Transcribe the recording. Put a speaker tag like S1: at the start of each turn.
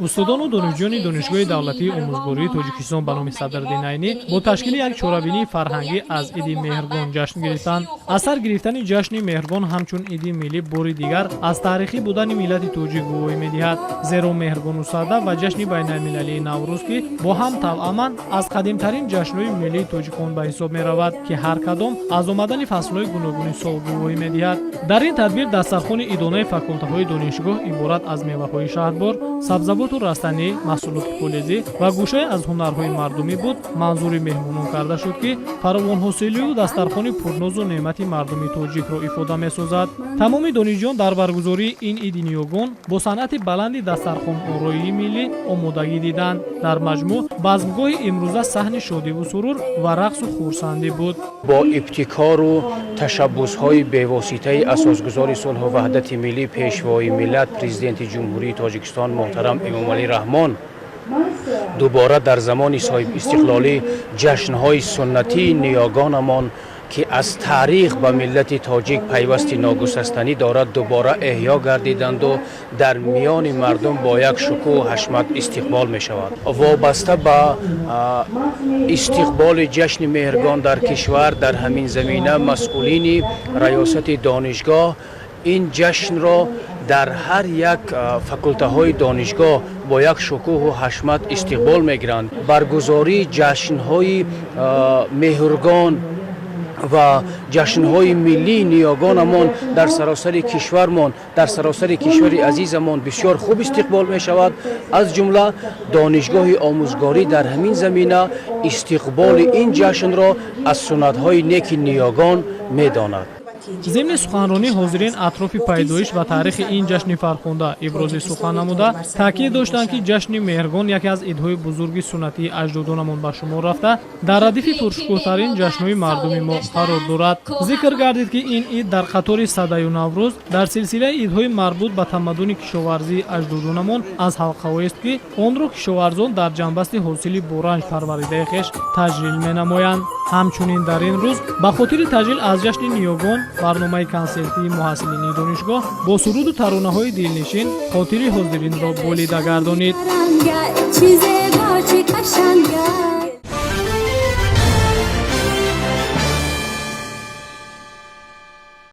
S1: устодону донишҷӯёни донишгоҳи давлатии омӯзгории тоҷикистон ба номи Садриddин Айнӣ бо ташкили як чорабинии фарҳангӣ аз Иди Меҳргон ҷашн гирифтанд. Аз сар гирифтани ҷашни Меҳргон ҳамчун Иди миллӣ бори дигар аз таърихӣ будани миллати тоҷик гувоҳӣ медиҳад. Зеро Меҳргону Сада ва ҷашни байналмилалии Наврӯз ки бо ҳам тавъаманд аз қадимтарин ҷашнҳои миллии тоҷикон ба ҳисоб меравад, ки ҳар кадом аз омадани фаслҳои гуногуни сол гувоҳӣ медиҳад. Дар ин тадбир дастархони идонаи факултаҳои донишгоҳ иборат аз меваҳои шаҳрбор, сабзавоту растанӣ, маҳсулоти фулезӣ ва гӯшае аз ҳунарҳои мардумӣ буд. манзури меҳмонон карда шуд, ки фаровонҳосилию дастархони пурнозу неъмати мардуми тоҷикро ифода месозад. тамоми донишҷӯён дар баргузории ин иди ниёгон бо санъати баланди дастархонороии миллӣ омодагӣ диданд. дар маҷмӯъ bazmgohi имрӯза саҳни шодиву сурур ва рақсу хурсандӣ буд.
S2: бо ибтикору ташаббусҳои бевоситаи асосгузори сулҳу ваҳдати миллӣ пешвои миллат президенти ҷумҳурии тоҷикистон муҳтарам Эмомалӣ Раҳмон дубора дар замони соҳибистиқлолӣ ҷашнҳои суннатии ниёгонамон ки аз таърих ба миллати тоҷик пайвасти ногусастанӣ дорад дубора эҳьё гардиданду дар миёни мардум бо як шукӯҳу ҳашмат истиқбол мешавад. вобаста ба истиқболи ҷашни Меҳргон дар кишвар дар ҳамин замина масъулини раёсати донишгоҳ ин ҷашнро дар ҳар як факултаҳои донишгоҳ бо як шукӯҳу ҳашмат истиқбол мегиранд. баргузории ҷашнҳои Меҳргон ва ҷашнҳои миллии ниёгонамон дар саросари кишвармон, дар саросари кишвари азизамон бисёр хуб истиқбол мешавад. аз ҷумла донишгоҳи омӯзгорӣ дар ҳамин замина истиқболи ин ҷашнро аз суннатҳои неки ниёгон медонад.
S1: зимни суханронӣ ҳозирин атрофи пайдоиш ва таърихи ин ҷашни фархонда ибрози сухан намуда таъкид доштанд, ки ҷашни Меҳргон яке аз идҳои бузурги суннатии аҷдодонамон ба шумор рафта дар радифи пуршукӯҳтарин ҷашнҳои мардуми мо қарор дорад. зикр гардид, ки ин ид дар қатори Садаю Наврӯз дар силсилаи идҳои марбут ба тамаддуни кишоварзии аҷдодонамон аз ҳалқавоест, ки онро кишоварзон дар ҷанбасти ҳосили боранҷ парваридаи хеш таҷлил менамоянд. ҳамчунин дар ин рӯз ба хотири таҷлил аз ҷашни ниёгон барномаи консертии муҳассилини донишгоҳ бо суруду таронаҳои дилнишин хотири ҳозиринро болида гардонид.